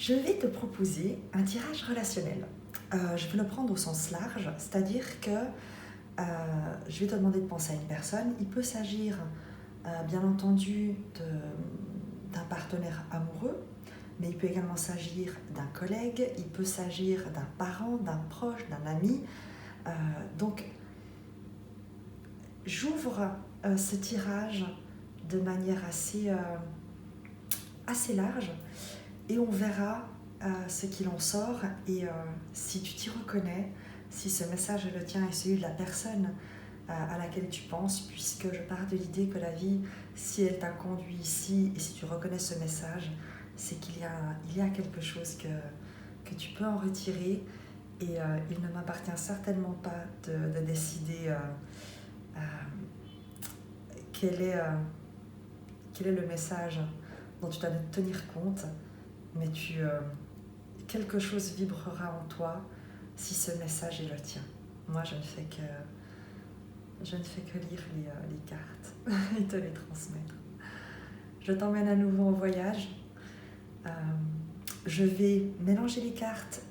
Je vais te proposer un tirage relationnel. Je vais le prendre au sens large, c'est-à-dire que je vais te demander de penser à une personne. Il peut s'agir, bien entendu, d'un partenaire amoureux, mais il peut également s'agir d'un collègue, il peut s'agir d'un parent, d'un proche, d'un ami. Donc, j'ouvre ce tirage de manière assez large et on verra ce qu'il en sort et si tu t'y reconnais, si ce message est le tien et celui de la personne à laquelle tu penses, puisque je pars de l'idée que la vie, si elle t'a conduit ici et si tu reconnais ce message, c'est qu'il y a quelque chose que tu peux en retirer et il ne m'appartient certainement pas de décider quel est le message dont tu dois tenir compte, mais quelque chose vibrera en toi si ce message est le tien. Moi, je ne fais que lire les cartes et te les transmettre. Je t'emmène à nouveau en voyage. Je vais mélanger les cartes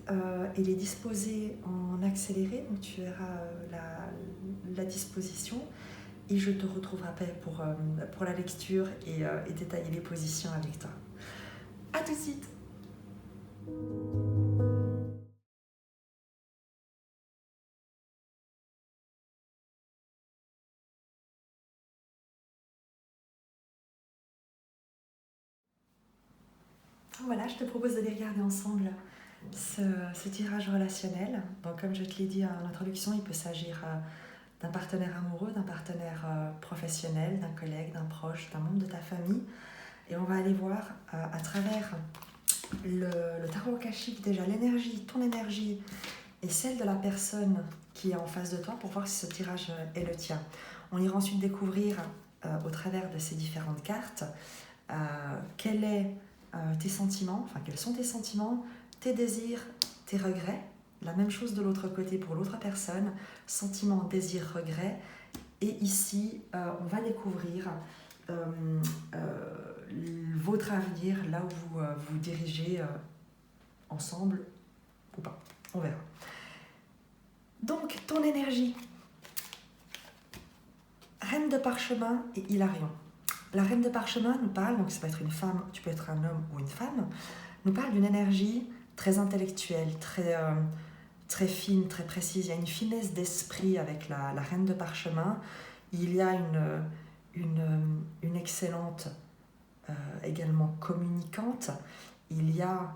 et les disposer en accéléré, donc tu verras la disposition. Et je te retrouverai après pour la lecture et détailler les positions avec toi. A tout de suite. Voilà, je te propose de les regarder ensemble ce tirage relationnel. Donc, comme je te l'ai dit en introduction, il peut s'agir d'un partenaire amoureux, d'un partenaire professionnel, d'un collègue, d'un proche, d'un membre de ta famille. Et on va aller voir à travers le tarot akashique déjà l'énergie, ton énergie et celle de la personne qui est en face de toi pour voir si ce tirage est le tien. On ira ensuite découvrir au travers de ces différentes cartes quels sont tes sentiments, tes désirs, tes regrets. La même chose de l'autre côté pour l'autre personne, sentiments, désirs, regrets. Et ici, on va découvrir votre avenir, là où vous vous dirigez ensemble ou pas. On verra. Donc, ton énergie. Reine de parchemin et Hilarion. La reine de parchemin nous parle, donc ça peut être une femme, tu peux être un homme ou une femme, nous parle d'une énergie très intellectuelle, très fine, très précise. Il y a une finesse d'esprit avec la reine de parchemin. Il y a une excellente également communicante. Il y a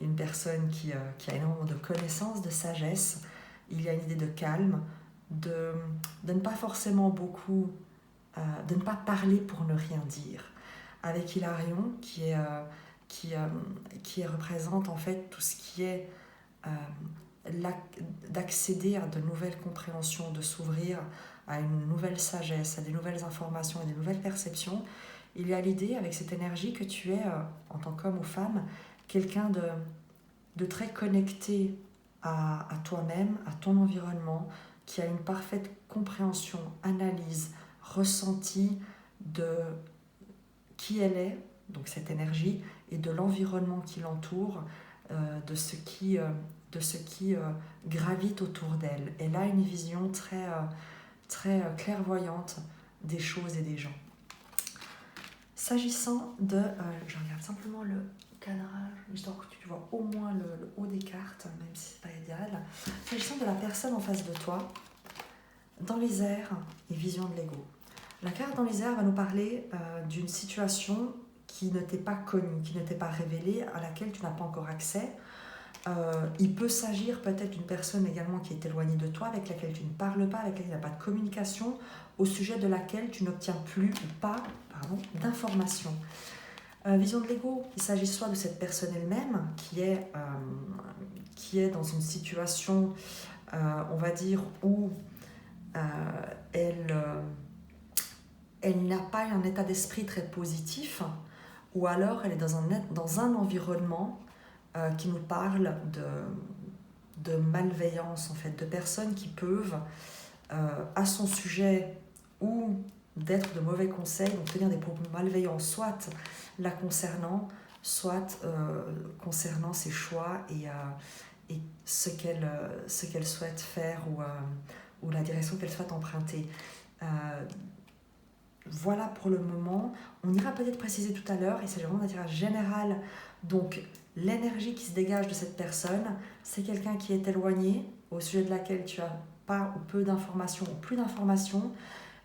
une personne qui a énormément de connaissances, de sagesse. Il y a une idée de calme, de ne pas forcément beaucoup, de ne pas parler pour ne rien dire. Avec Hilarion, qui représente en fait tout ce qui est d'accéder à de nouvelles compréhensions, de s'ouvrir à une nouvelle sagesse, à des nouvelles informations, à des nouvelles perceptions. Il y a l'idée, avec cette énergie, que tu es, en tant qu'homme ou femme, quelqu'un de très connecté à toi-même, à ton environnement, qui a une parfaite compréhension, analyse, ressenti de qui elle est, donc cette énergie, et de l'environnement qui l'entoure, de ce qui gravite autour d'elle. Elle a une vision très clairvoyante des choses et des gens. S'agissant de... je regarde simplement le cadrage, histoire que tu vois au moins le haut des cartes, même si c'est pas idéal. S'agissant de la personne en face de toi, dans les airs et vision de l'ego. La carte dans les airs va nous parler d'une situation qui ne t'est pas connue, qui ne t'est pas révélée, à laquelle tu n'as pas encore accès. Il peut s'agir peut-être d'une personne également qui est éloignée de toi, avec laquelle tu ne parles pas, avec laquelle il n'y a pas de communication, au sujet de laquelle tu n'obtiens plus ou pas d'informations. Vision de l'ego, il s'agit soit de cette personne elle-même qui est dans une situation, on va dire, où elle n'a pas un état d'esprit très positif, ou alors elle est dans un environnement qui nous parle de malveillance, en fait, de personnes qui peuvent, à son sujet, ou d'être de mauvais conseils, donc tenir des propos malveillants, soit la concernant, soit concernant ses choix et ce qu'elle souhaite faire ou la direction qu'elle souhaite emprunter. Voilà pour le moment. On ira peut-être préciser tout à l'heure, il s'agit vraiment d'un tirage général. Donc l'énergie qui se dégage de cette personne, c'est quelqu'un qui est éloigné, au sujet de laquelle tu as pas ou peu d'informations ou plus d'informations,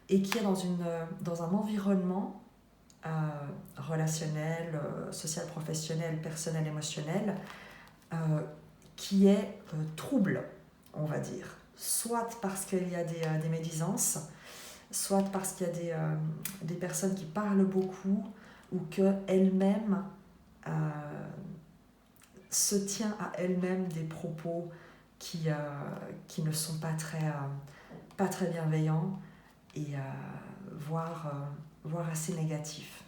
et qui est dans un environnement relationnel, social, professionnel, personnel, émotionnel, qui est trouble, on va dire. Soit parce qu'il y a des médisances, soit parce qu'il y a des personnes qui parlent beaucoup ou qu'elle-même se tient à elle-même des propos qui ne sont pas très bienveillants et voire assez négatifs.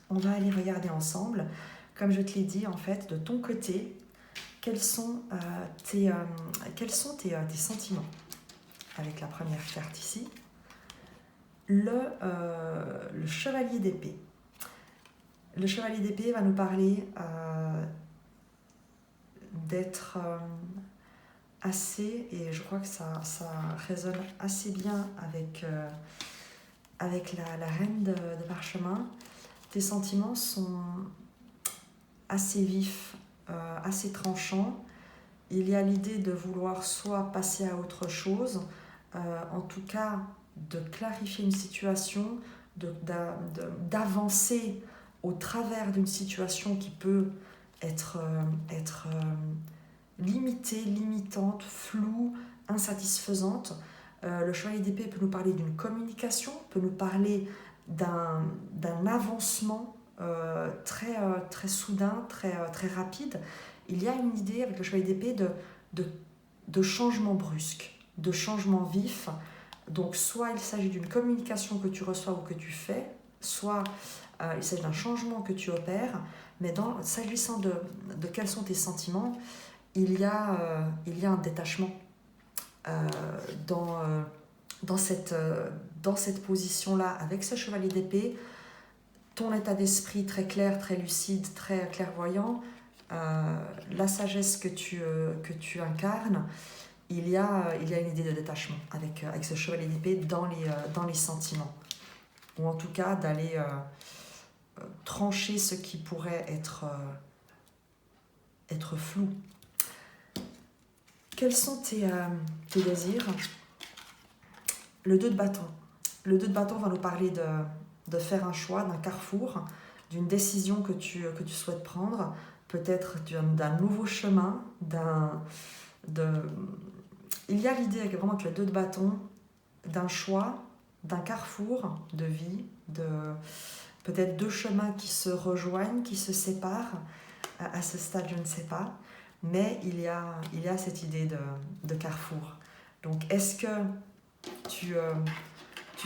On va aller regarder ensemble, comme je te l'ai dit, en fait, de ton côté, quels sont tes sentiments. Avec la première carte ici, le chevalier d'épée. Le chevalier d'épée va nous parler d'être assez, et je crois que ça résonne assez bien avec la reine de parchemin. Tes sentiments sont assez vifs, assez tranchants. Il y a l'idée de vouloir soit passer à autre chose, en tout cas de clarifier une situation, d'avancer au travers d'une situation qui peut être limitée, limitante, floue, insatisfaisante. Le chevalier d'épée peut nous parler d'une communication, peut nous parler d'un avancement très soudain, très rapide. Il y a une idée avec le chevalier d'épée de changement brusque, de changement vif. Donc soit il s'agit d'une communication que tu reçois ou que tu fais, soit il s'agit d'un changement que tu opères, mais s'agissant de quels sont tes sentiments, il y a un détachement dans cette position-là, avec ce chevalier d'épée. Ton état d'esprit très clair, très lucide, très clairvoyant, la sagesse que tu incarnes, il y a une idée de détachement avec ce chevalier d'épée dans les sentiments. Ou en tout cas d'aller trancher ce qui pourrait être flou. Quels sont tes désirs? Le 2 de bâton. Le 2 de bâton va nous parler de faire un choix, d'un carrefour, d'une décision que tu souhaites prendre, peut-être d'un nouveau chemin, il y a l'idée vraiment avec le 2 de bâton d'un choix, d'un carrefour de vie, peut-être 2 chemins qui se rejoignent, qui se séparent. À ce stade, je ne sais pas, mais il y a cette idée de carrefour. Donc, est-ce que tu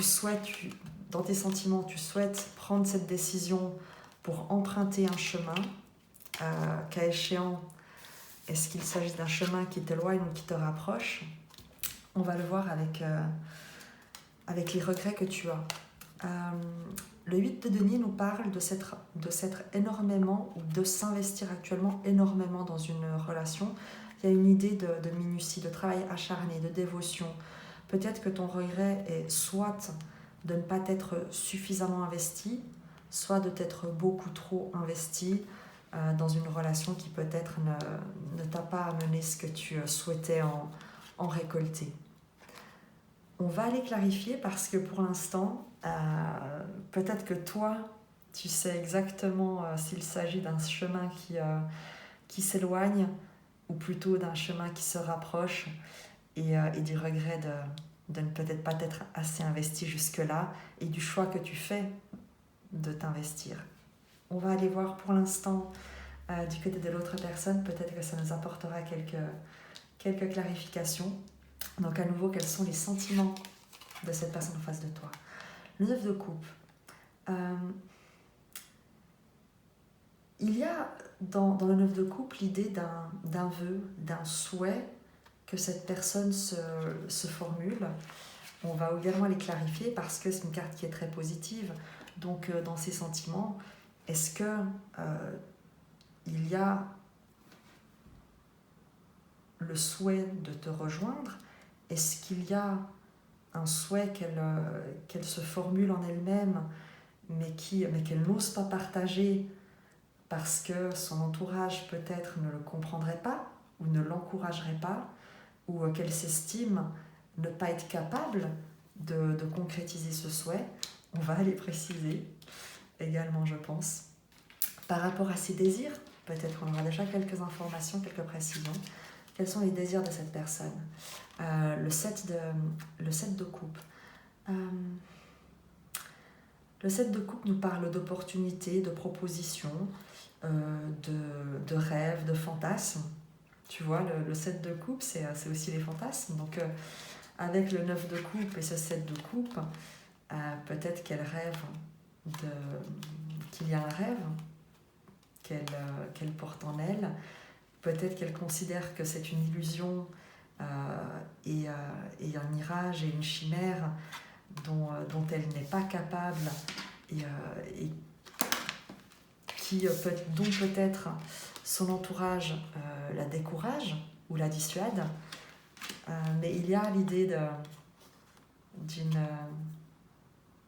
souhaites, dans tes sentiments, tu souhaites prendre cette décision pour emprunter un chemin, qu'à échéant, est-ce qu'il s'agit d'un chemin qui t'éloigne ou qui te rapproche? On va le voir avec les regrets que tu as. Le 8 de denier nous parle de s'être énormément ou de s'investir actuellement énormément dans une relation. Il y a une idée de minutie, de travail acharné, de dévotion. Peut-être que ton regret est soit de ne pas t'être suffisamment investi, soit de t'être beaucoup trop investi dans une relation qui peut-être ne t'a pas amené ce que tu souhaitais en récolter. On va aller clarifier parce que pour l'instant, peut-être que toi, tu sais exactement s'il s'agit d'un chemin qui s'éloigne ou plutôt d'un chemin qui se rapproche et du regret de ne peut-être pas t'être assez investi jusque-là et du choix que tu fais de t'investir. On va aller voir pour l'instant du côté de l'autre personne, peut-être que ça nous apportera quelques clarifications. Donc à nouveau, quels sont les sentiments de cette personne en face de toi? Le 9 de coupe. Il y a dans le 9 de coupe l'idée d'un vœu, d'un souhait que cette personne se formule. On va également les clarifier parce que c'est une carte qui est très positive. Donc dans ses sentiments, est-ce que il y a le souhait de te rejoindre. Est-ce qu'il y a un souhait qu'elle se formule en elle-même, mais qu'elle n'ose pas partager parce que son entourage peut-être ne le comprendrait pas ou ne l'encouragerait pas, ou qu'elle s'estime ne pas être capable de concrétiser ce souhait? On va aller préciser également, je pense. Par rapport à ses désirs, peut-être qu'on aura déjà quelques informations, quelques précisions. Quels sont les désirs de cette personne? Le 7 de coupe. Le 7 de coupe nous parle d'opportunités, de propositions, de rêves, de fantasmes. Tu vois, le 7 de coupe, c'est aussi les fantasmes. Donc, avec le 9 de coupe et ce 7 de coupe, peut-être qu'elle rêve qu'il y a un rêve qu'elle porte en elle. Peut-être qu'elle considère que c'est une illusion et un mirage et une chimère dont elle n'est pas capable et dont peut-être son entourage la décourage ou la dissuade. Mais il y a l'idée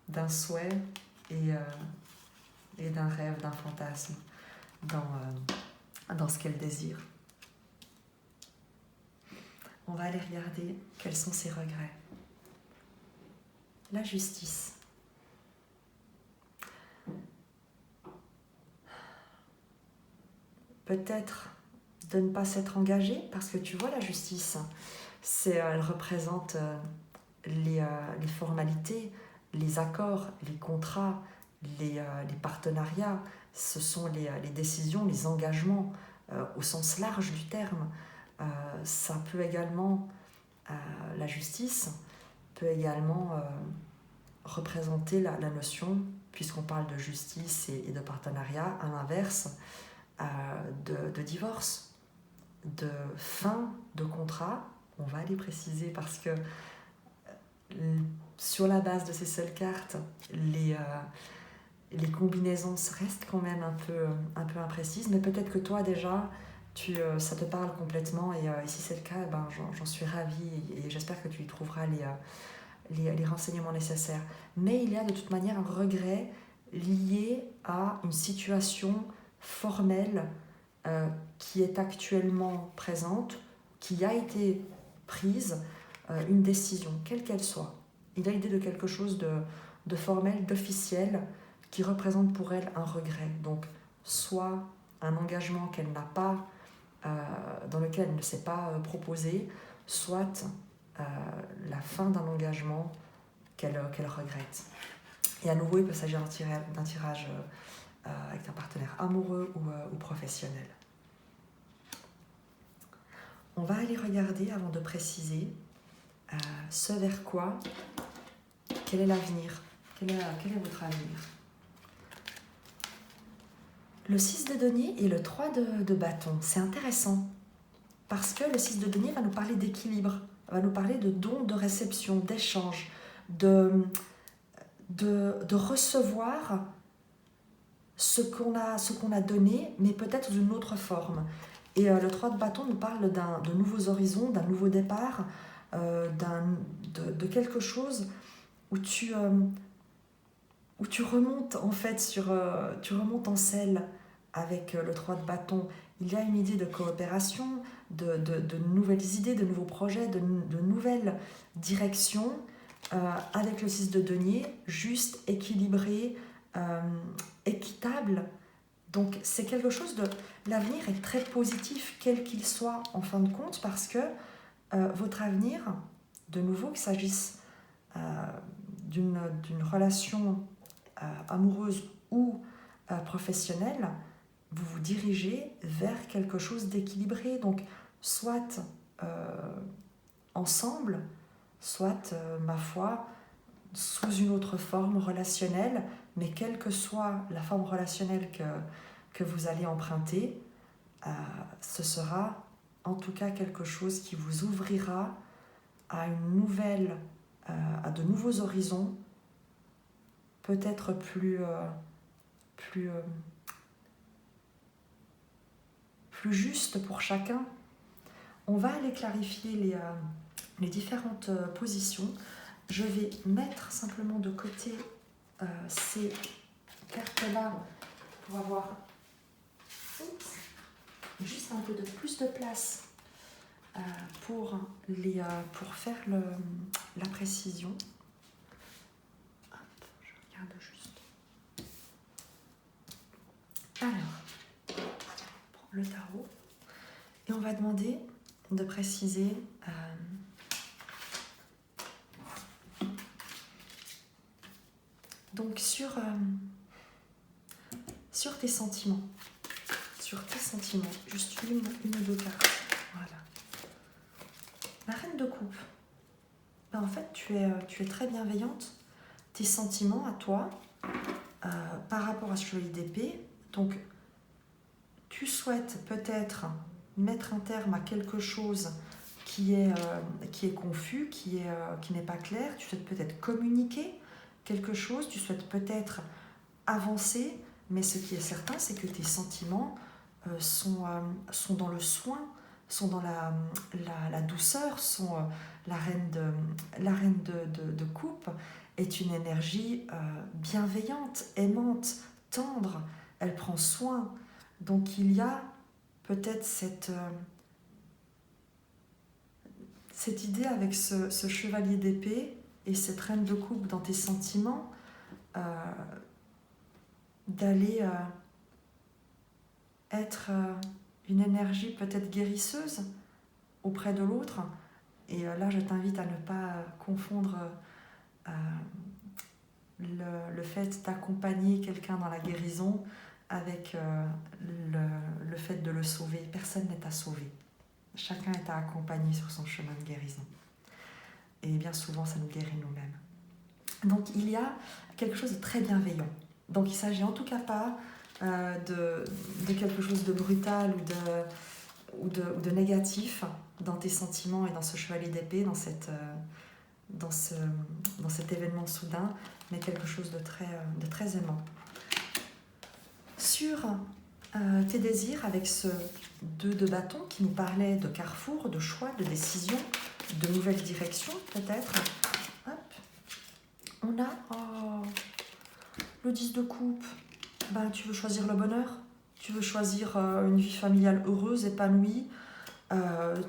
d'un souhait et d'un rêve, d'un fantasme dans ce qu'elle désire. On va aller regarder quels sont ses regrets. La justice. Peut-être de ne pas s'être engagée, parce que tu vois, la justice, elle représente les formalités, les accords, les contrats, les partenariats. Ce sont les décisions, les engagements au sens large du terme. Ça peut également, la justice peut également représenter la notion, puisqu'on parle de justice et de partenariat, à l'inverse, de divorce, de fin de contrat. On va les préciser parce que sur la base de ces seules cartes, les combinaisons restent quand même un peu imprécises, mais peut-être que toi déjà, ça te parle complètement, et si c'est le cas, j'en suis ravie, et j'espère que tu y trouveras les renseignements nécessaires. Mais il y a de toute manière un regret lié à une situation formelle qui est actuellement présente, qui a été prise, une décision, quelle qu'elle soit. Il a l'idée de quelque chose de formel, d'officiel, qui représente pour elle un regret. Donc, soit un engagement qu'elle n'a pas, dans lequel elle ne s'est pas proposée, soit la fin d'un engagement qu'elle regrette. Et à nouveau, il peut s'agir d'un tirage avec un partenaire amoureux ou professionnel. On va aller regarder, avant de préciser, ce vers quoi, quel est l'avenir, quel est votre avenir. Le 6 de denier et le 3 de bâton, c'est intéressant, parce que le 6 de denier va nous parler d'équilibre, va nous parler de don, de réception, d'échange, de recevoir ce qu'on a donné, mais peut-être d'une autre forme. Et le 3 de bâton nous parle de nouveaux horizons, d'un nouveau départ, de quelque chose où tu remontes en fait tu remontes en selle avec le 3 de bâton. Il y a une idée de coopération, de nouvelles idées, de nouveaux projets, de nouvelles directions, avec le 6 de denier, juste, équilibré, équitable. Donc c'est quelque chose l'avenir est très positif, quel qu'il soit en fin de compte, parce que votre avenir, de nouveau, qu'il s'agisse d'une relation amoureuse ou professionnelle, vous vous dirigez vers quelque chose d'équilibré. Donc soit ensemble, soit, ma foi, sous une autre forme relationnelle, mais quelle que soit la forme relationnelle que vous allez emprunter, ce sera en tout cas quelque chose qui vous ouvrira à à de nouveaux horizons, peut-être plus plus juste pour chacun. On va aller clarifier les différentes positions. Je vais mettre simplement de côté ces cartes-là pour avoir juste un peu de plus de place pour faire la précision. Hop, je regarde juste. Alors, on prend le tarot et on va demander de préciser donc sur tes sentiments. Sur tes sentiments, juste une ou deux cartes. Voilà. La reine de coupe. En fait, tu es très bienveillante. Tes sentiments à toi, par rapport à ce chevalier d'épée, donc tu souhaites peut-être mettre un terme à quelque chose qui est confus, qui n'est pas clair. Tu souhaites peut-être communiquer quelque chose, tu souhaites peut-être avancer, mais ce qui est certain, c'est que tes sentiments sont dans le soin, sont dans la douceur, sont la reine de coupe est une énergie bienveillante, aimante, tendre, elle prend soin. Donc il y a peut-être cette idée avec ce chevalier d'épée et cette reine de coupe dans tes sentiments, d'aller être une énergie peut-être guérisseuse auprès de l'autre. Et là, je t'invite à ne pas confondre le fait d'accompagner quelqu'un dans la guérison avec le fait de le sauver. Personne n'est à sauver. Chacun est à accompagner sur son chemin de guérison. Et bien souvent, ça nous guérit nous-mêmes. Donc, il y a quelque chose de très bienveillant. Donc, il ne s'agit en tout cas pas de quelque chose de brutal ou de négatif dans tes sentiments et dans ce chevalier d'épée, dans cet événement soudain, mais quelque chose de très aimant. Sur tes désirs, avec ce 2 de bâton qui nous parlait de carrefour, de choix, de décision, de nouvelles directions peut-être. Hop. On a le 10 de coupe. Ben, tu veux choisir le bonheur, tu veux choisir une vie familiale heureuse, épanouie,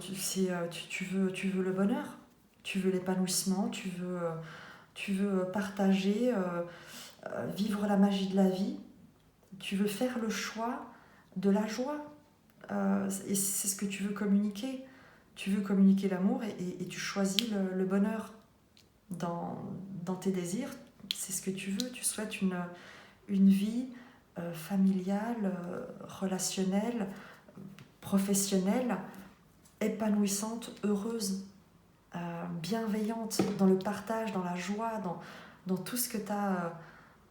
tu veux le bonheur, tu veux l'épanouissement, tu veux partager, vivre la magie de la vie, tu veux faire le choix de la joie, et c'est ce que tu veux communiquer. Tu veux communiquer l'amour et tu choisis le bonheur dans tes désirs. C'est ce que tu veux. Tu souhaites une vie familiale, relationnelle, professionnelle, épanouissante, heureuse, bienveillante, dans le partage, dans la joie, dans tout ce que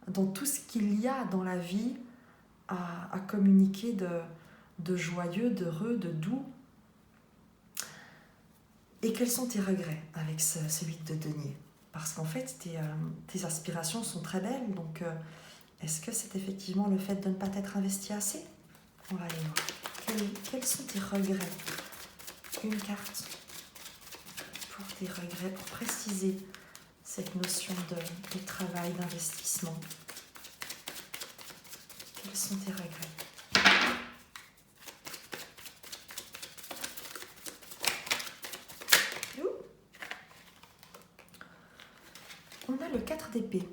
dans tout ce qu'il y a dans la vie à communiquer de joyeux, d'heureux, de doux. Et quels sont tes regrets avec ce 8 de denier? Parce qu'en fait, tes aspirations sont très belles, donc est-ce que c'est effectivement le fait de ne pas t'être investi assez? On va aller voir. Quels sont tes regrets? Une carte pour tes regrets, pour préciser cette notion de travail, d'investissement. Quels sont tes regrets? On a le 4 d'épée.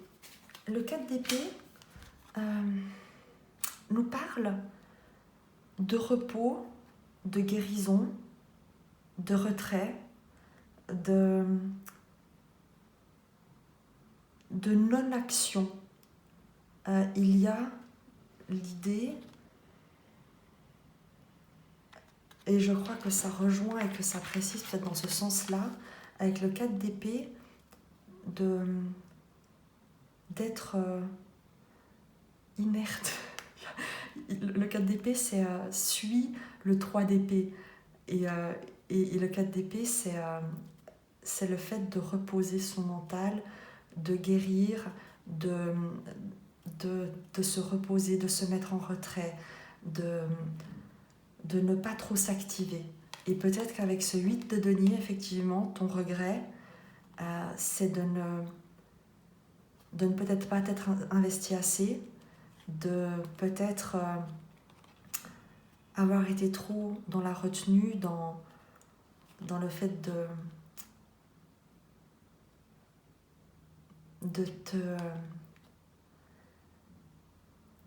Le 4 d'épée nous parle de repos, de guérison, de retrait, de non-action. Il y a l'idée, et je crois que ça rejoint et que ça précise peut-être dans ce sens-là, avec le 4 d'épée, d'être inerte. Le 4 d'épée, c'est suit le 3 d'épée. Et le 4 d'épée, c'est le fait de reposer son mental, de guérir, de se reposer, de se mettre en retrait, de ne pas trop s'activer. Et peut-être qu'avec ce 8 de denier, effectivement, ton regret, c'est de ne peut-être pas t'être investi assez, de peut-être avoir été trop dans la retenue, dans le fait de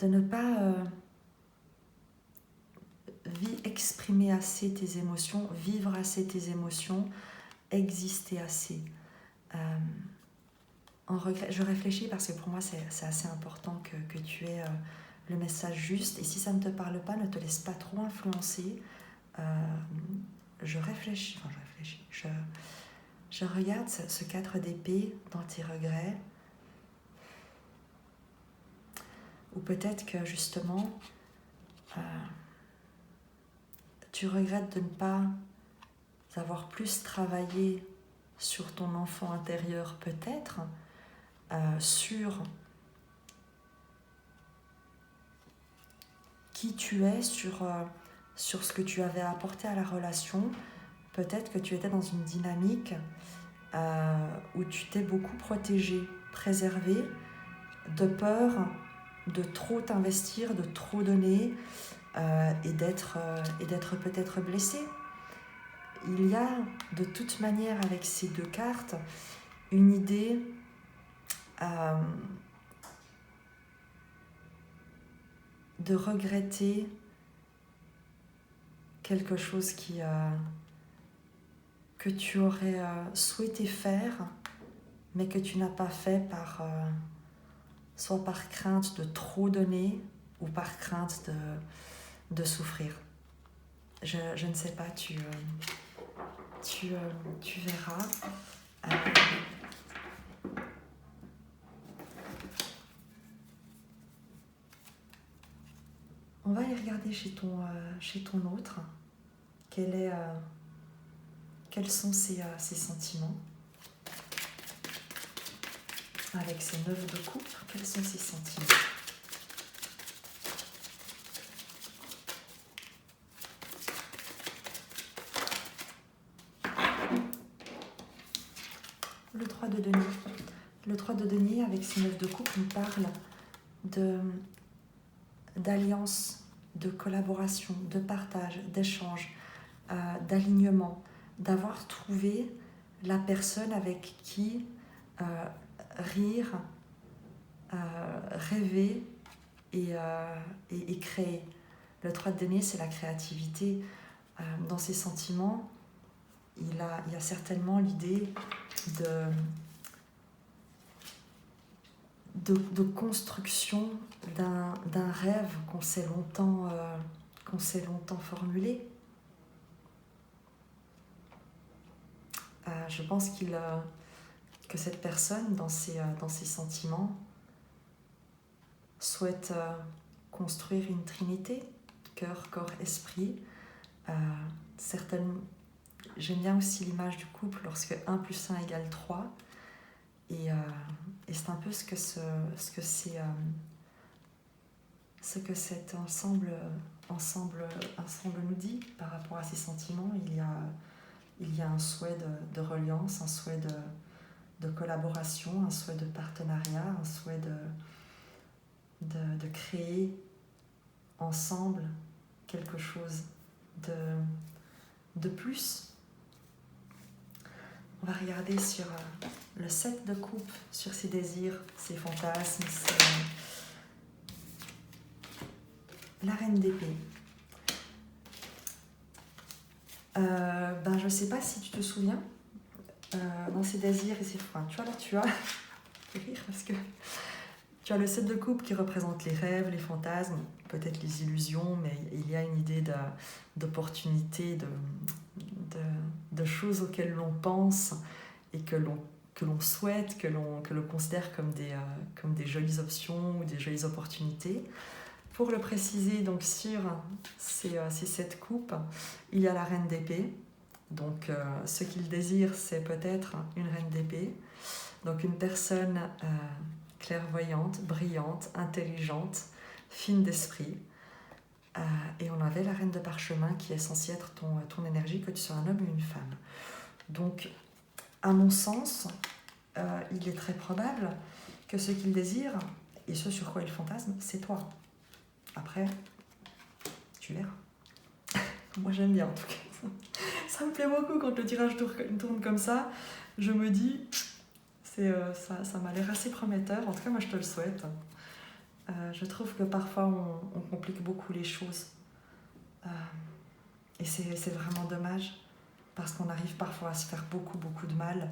ne pas exprimer assez tes émotions, vivre assez tes émotions, exister assez. Je réfléchis parce que pour moi c'est assez important que tu aies le message juste, et si ça ne te parle pas, ne te laisse pas trop influencer. Je regarde ce 4 d'épée dans tes regrets, ou peut-être que justement tu regrettes de ne pas avoir plus travaillé sur ton enfant intérieur, peut-être sur qui tu es, sur ce que tu avais apporté à la relation. Peut-être que tu étais dans une dynamique où tu t'es beaucoup protégé, préservé, de peur de trop t'investir, de trop donner et d'être peut-être blessé. Il y a de toute manière avec ces deux cartes une idée de regretter quelque chose que tu aurais souhaité faire, mais que tu n'as pas fait soit par crainte de trop donner ou par crainte de souffrir. Je ne sais pas, tu verras. On va aller regarder chez ton autre quels sont ses sentiments. Avec ces 9 de coupe, quels sont ses sentiments? Le 3 de denier. Le 3 de denier, avec ses 9 de coupe, nous parle d'alliance, de collaboration, de partage, d'échange, d'alignement, d'avoir trouvé la personne avec qui rire, rêver et créer. Le 3 de denier, c'est la créativité. Dans ses sentiments, il y a certainement l'idée de construction d'un rêve qu'on s'est longtemps formulé. Je pense que cette personne, dans ses sentiments, souhaite construire une trinité, cœur, corps, esprit. J'aime bien aussi l'image du couple lorsque 1 plus 1 égale 3. Et c'est un peu ce que cet ensemble nous dit par rapport à ses sentiments. Il y a un souhait de reliance, un souhait de collaboration, un souhait de partenariat, un souhait de créer ensemble quelque chose de plus. On va regarder sur le 7 de coupe, sur ses désirs, ses fantasmes, la reine d'épée. Je ne sais pas si tu te souviens, dans ses désirs et ses... Enfin, tu vois, là, tu as... rire parce que tu as le 7 de coupe qui représente les rêves, les fantasmes, peut-être les illusions, mais il y a une idée d'opportunité, de choses auxquelles l'on pense et que l'on souhaite, que l'on considère comme des jolies options ou des jolies opportunités. Pour le préciser, donc sur ces 7 coupes, il y a la reine d'épée. Donc ce qu'il désire, c'est peut-être une reine d'épée. Donc une personne clairvoyante, brillante, intelligente, fine d'esprit, Et on avait la reine de parchemin qui est censée être ton énergie, que tu sois un homme ou une femme. Donc, à mon sens, il est très probable que ce qu'il désire et ce sur quoi il fantasme, c'est toi. Après, tu verras. Moi, j'aime bien en tout cas. Ça me plaît beaucoup quand le tirage tourne comme ça. Je me dis, ça m'a l'air assez prometteur. En tout cas, moi, je te le souhaite. Je trouve que parfois, on complique beaucoup les choses. Et c'est vraiment dommage, parce qu'on arrive parfois à se faire beaucoup, beaucoup de mal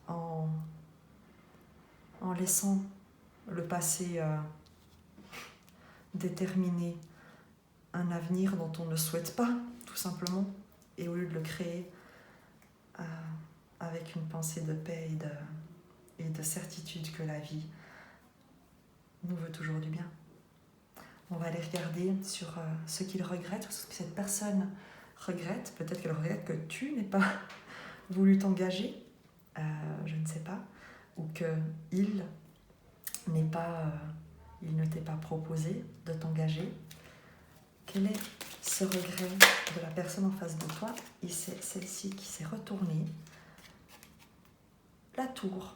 en laissant le passé déterminer un avenir dont on ne souhaite pas, tout simplement, et au lieu de le créer avec une pensée de paix et de certitude que la vie nous veut toujours du bien. On va aller regarder sur ce qu'il regrette, ce que cette personne regrette. Peut-être qu'elle regrette que tu n'aies pas voulu t'engager, je ne sais pas, ou qu'il ne t'ait pas proposé de t'engager. Quel est ce regret de la personne en face de toi? Et c'est celle-ci qui s'est retournée. La tour.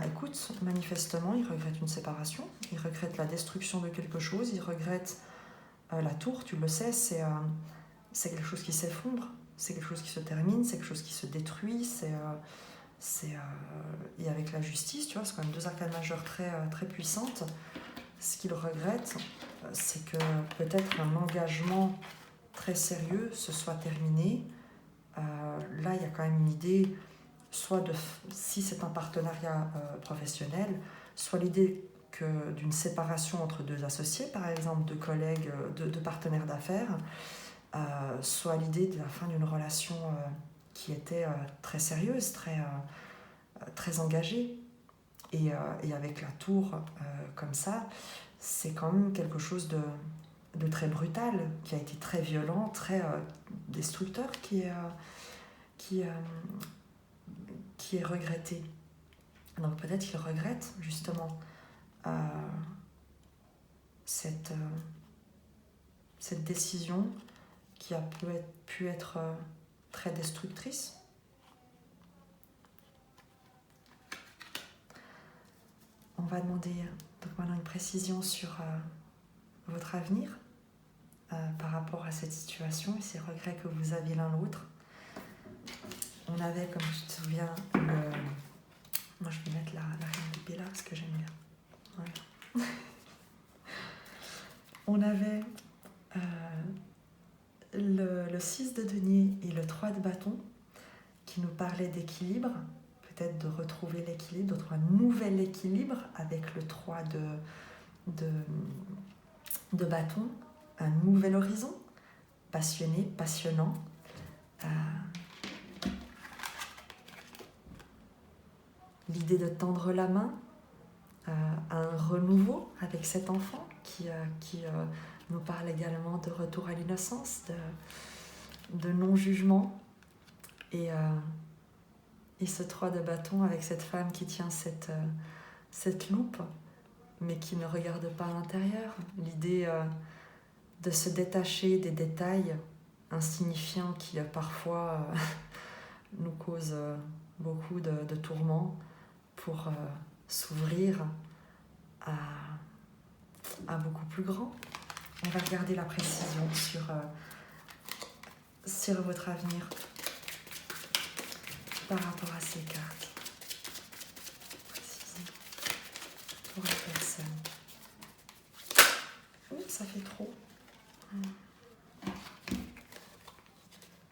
Écoute, manifestement, il regrette une séparation, il regrette la destruction de quelque chose, il regrette la tour, tu le sais, c'est quelque chose qui s'effondre, c'est quelque chose qui se termine, c'est quelque chose qui se détruit, et avec la justice, tu vois, c'est quand même deux arcanes majeures très, très puissantes. Ce qu'il regrette, c'est que peut-être un engagement très sérieux se soit terminé. Là, il y a quand même une idée, soit si c'est un partenariat professionnel, soit l'idée d'une séparation entre deux associés, par exemple, de collègues, de partenaires d'affaires, soit l'idée de la fin d'une relation qui était très sérieuse, très engagée. Et avec la tour comme ça, c'est quand même quelque chose de très brutal, qui a été très violent, très destructeur, qui est regretté. Donc peut-être qu'il regrette justement cette décision qui a pu être très destructrice. On va demander donc maintenant une précision sur votre avenir par rapport à cette situation et ces regrets que vous aviez l'un l'autre. On avait, comme tu te souviens, moi je vais mettre la reine d'épée là parce que j'aime bien. Voilà. On avait le 6 de denier et le 3 de bâton qui nous parlaient d'équilibre, peut-être de retrouver l'équilibre, de trouver un nouvel équilibre avec le 3 de bâton, un nouvel horizon, passionné, passionnant. L'idée de tendre la main à un renouveau avec cet enfant qui nous parle également de retour à l'innocence, de non-jugement. Et ce 3 de bâton avec cette femme qui tient cette loupe, mais qui ne regarde pas à l'intérieur. L'idée de se détacher des détails insignifiants qui parfois nous causent beaucoup de tourments pour s'ouvrir à beaucoup plus grand. On va regarder la précision sur votre avenir par rapport à ces cartes. Précision pour la personne. Ouh, ça fait trop.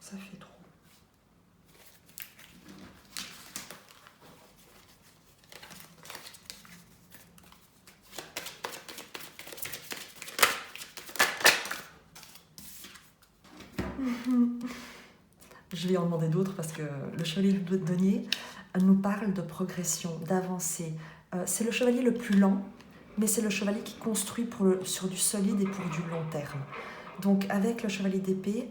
Ça fait trop. Je vais en demander d'autres parce que le chevalier de denier nous parle de progression, d'avancée. C'est le chevalier le plus lent, mais c'est le chevalier qui construit sur du solide et pour du long terme. Donc avec le chevalier d'épée,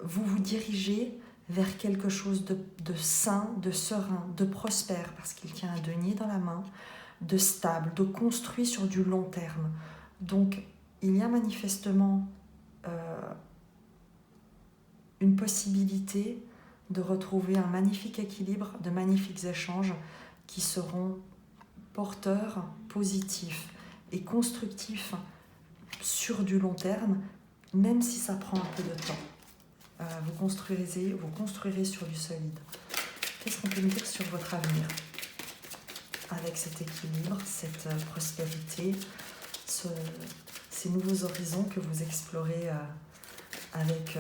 vous vous dirigez vers quelque chose de sain, de serein, de prospère, parce qu'il tient un denier dans la main. de stable, de construit sur du long terme. Donc, il y a manifestement une possibilité de retrouver un magnifique équilibre, de magnifiques échanges qui seront porteurs, positifs et constructifs sur du long terme, même si ça prend un peu de temps. Vous construirez sur du solide. Qu'est-ce qu'on peut me dire sur votre avenir avec cet équilibre, cette prospérité, ces nouveaux horizons que vous explorez avec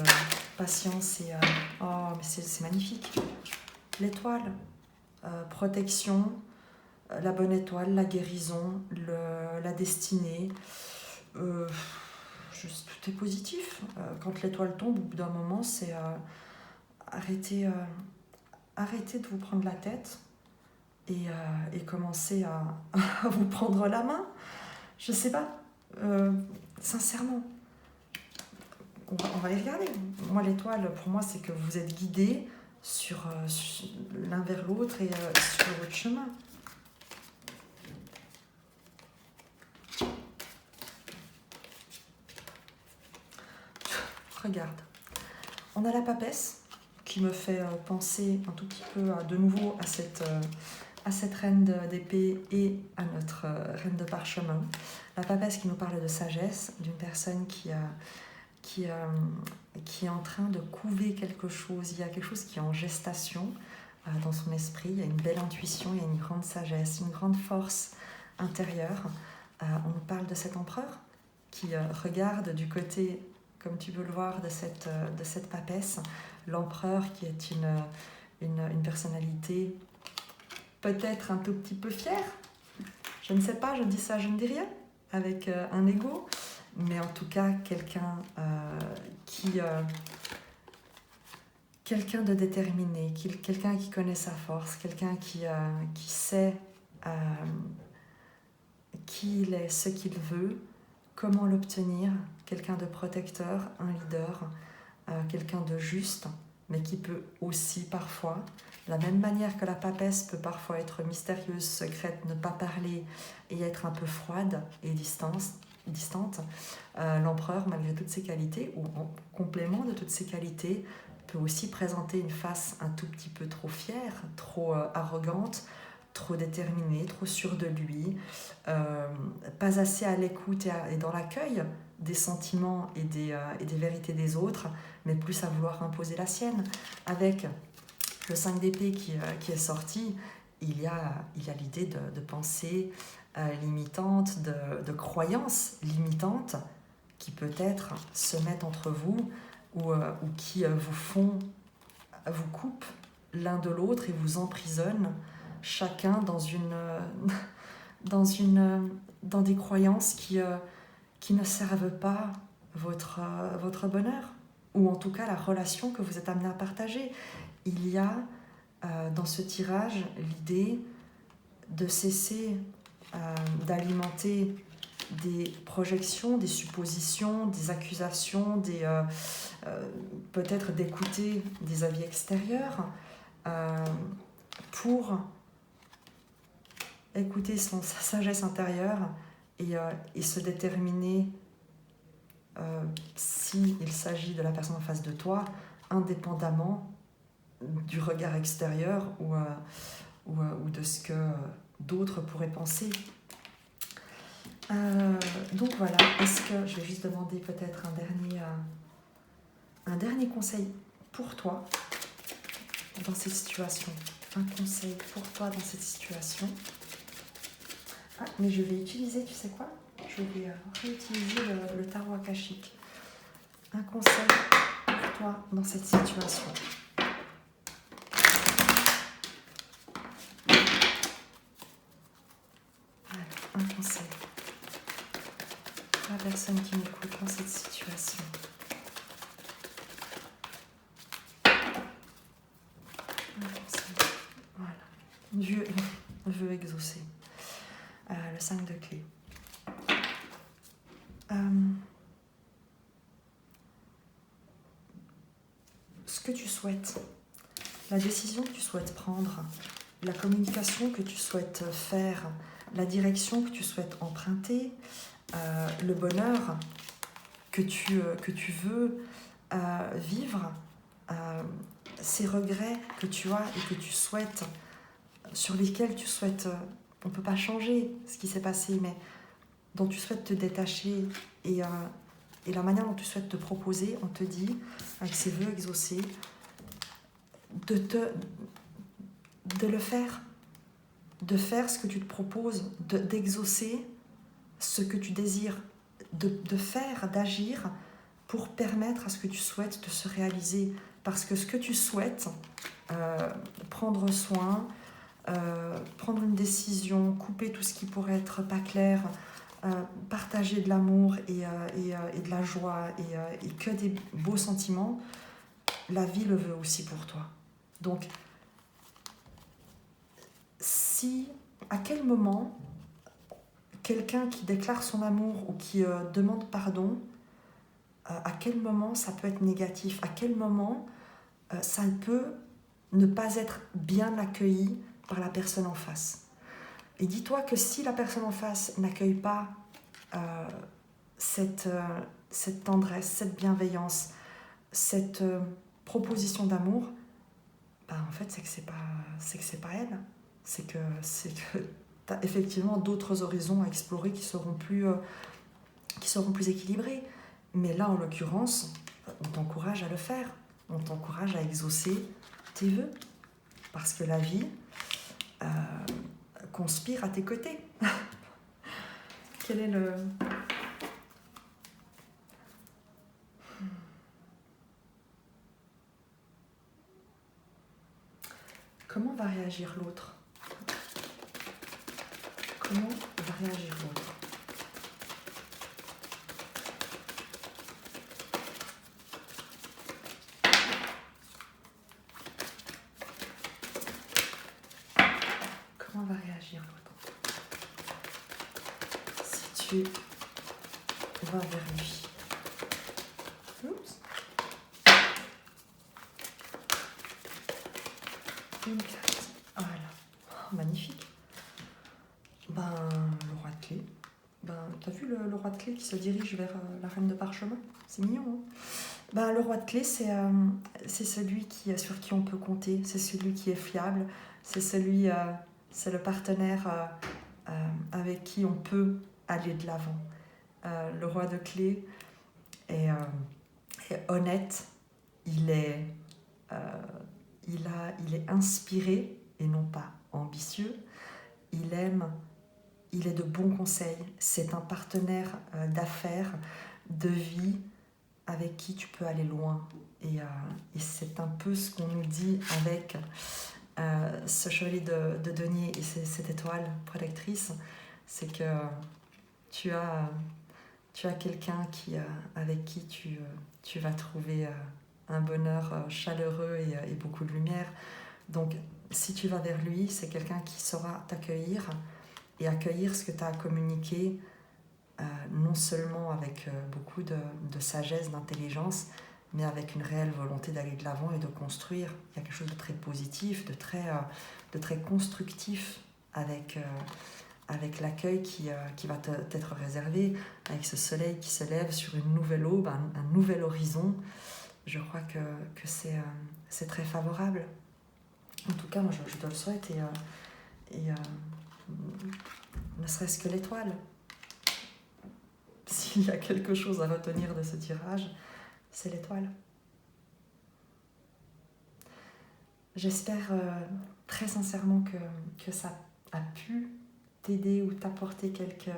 patience et... oh, mais c'est magnifique. L'étoile, protection, la bonne étoile, la guérison, la destinée. Tout est positif. Quand l'étoile tombe, au bout d'un moment, c'est arrêtez de vous prendre la tête et commencer à vous prendre la main. Je sais pas. Sincèrement. On va y regarder. Moi, l'étoile, pour moi, c'est que vous êtes guidés sur l'un vers l'autre et sur votre chemin. Regarde. On a la papesse qui me fait penser un tout petit peu de nouveau à cette reine d'épée et à notre reine de parchemin. La papesse qui nous parle de sagesse, d'une personne qui est en train de couver quelque chose. Il y a quelque chose qui est en gestation dans son esprit. Il y a une belle intuition, il y a une grande sagesse, une grande force intérieure. On nous parle de cet empereur qui regarde du côté, comme tu peux le voir, de cette papesse. L'empereur qui est une personnalité peut-être un tout petit peu fière. Je ne sais pas, je dis ça, je ne dis rien, avec un ego. Mais en tout cas, quelqu'un de déterminé, quelqu'un qui connaît sa force, quelqu'un qui sait qui il est, ce qu'il veut, comment l'obtenir, quelqu'un de protecteur, un leader, quelqu'un de juste, mais qui peut aussi parfois, de la même manière que la papesse peut parfois être mystérieuse, secrète, ne pas parler et être un peu froide et distante, l'empereur, malgré toutes ses qualités, ou en complément de toutes ses qualités, peut aussi présenter une face un tout petit peu trop fière, trop arrogante, trop déterminée, trop sûre de lui, pas assez à l'écoute et dans l'accueil des sentiments et des vérités des autres, mais plus à vouloir imposer la sienne. Avec le 5 d'épée qui est sorti, il y a l'idée de pensée limitante, de croyances limitantes qui peut-être se mettent entre vous ou qui vous coupent l'un de l'autre et vous emprisonnent chacun dans des croyances qui ne servent pas votre bonheur, ou en tout cas la relation que vous êtes amené à partager. Il y a dans ce tirage l'idée de cesser d'alimenter des projections, des suppositions, des accusations, peut-être d'écouter des avis extérieurs pour écouter sa sagesse intérieure et se déterminer s'il s'agit de la personne en face de toi, indépendamment du regard extérieur ou de ce que d'autres pourraient penser. Donc voilà, est-ce que je vais juste demander peut-être un dernier conseil pour toi dans cette situation. Un conseil pour toi dans cette situation. Ah, mais je vais utiliser, tu sais quoi? Je vais réutiliser le tarot akashique. Un conseil pour toi dans cette situation. Voilà, un conseil. La personne qui m'écoute dans cette situation. Un conseil. Voilà. Dieu veut exaucer. Le 5 de clés. Ce que tu souhaites, la décision que tu souhaites prendre, la communication que tu souhaites faire la direction que tu souhaites emprunter, le bonheur que tu veux vivre, ces regrets que tu as et que tu souhaites, sur lesquels tu souhaites, on ne peut pas changer ce qui s'est passé, mais dont tu souhaites te détacher et la manière dont tu souhaites te proposer, on te dit, avec ces vœux exaucés, de le faire, de faire ce que tu te proposes, d'exaucer ce que tu désires, de faire, d'agir pour permettre à ce que tu souhaites de se réaliser. Parce que ce que tu souhaites, prendre soin, prendre une décision, couper tout ce qui pourrait être pas clair, partager de l'amour et de la joie et que des beaux sentiments, la vie le veut aussi pour toi. Donc, à quel moment quelqu'un qui déclare son amour ou qui demande pardon, à quel moment ça peut être négatif, à quel moment ça peut ne pas être bien accueilli par la personne en face. Et dis-toi que si la personne en face n'accueille pas cette tendresse, cette bienveillance, cette proposition d'amour, en fait c'est que c'est pas elle. C'est que tu as effectivement d'autres horizons à explorer qui seront plus équilibrés. Mais là, en l'occurrence, on t'encourage à le faire. On t'encourage à exaucer tes vœux. Parce que la vie conspire à tes côtés. Quel est le... Comment va réagir l'autre ? Comment va réagir l'autre ? Comment va réagir l'autre ? Si tu vas vers lui. Oups. Une carte. Voilà. Oh, magnifique. Le roi de clé. T'as vu le roi de clé qui se dirige vers la reine de parchemin ? C'est mignon, hein ? Le roi de clé, c'est celui sur qui on peut compter, c'est celui qui est fiable, c'est le partenaire avec qui on peut aller de l'avant. Le roi de clé est honnête, il est inspiré et non pas ambitieux, il est de bons conseils, c'est un partenaire d'affaires, de vie, avec qui tu peux aller loin. Et c'est un peu ce qu'on nous dit avec ce chevalier de denier et cette étoile protectrice, c'est que tu as quelqu'un avec qui tu vas trouver un bonheur chaleureux et beaucoup de lumière. Donc, si tu vas vers lui, c'est quelqu'un qui saura t'accueillir et accueillir ce que tu as à communiquer, non seulement avec beaucoup de sagesse, d'intelligence, mais avec une réelle volonté d'aller de l'avant et de construire. Il y a quelque chose de très positif, de très constructif avec l'accueil qui va t'être réservé, avec ce soleil qui se lève sur une nouvelle aube, un nouvel horizon. Je crois que c'est très favorable. En tout cas, moi, je te le souhaite et ne serait-ce que l'étoile. S'il y a quelque chose à retenir de ce tirage, c'est l'étoile. J'espère très sincèrement que ça a pu t'aider ou t'apporter quelques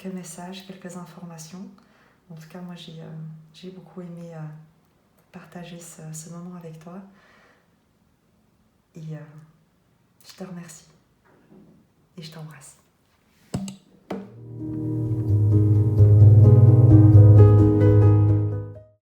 messages, quelques informations. En tout cas, moi, j'ai beaucoup aimé partager ce moment avec toi. Et je te remercie. Et je t'embrasse.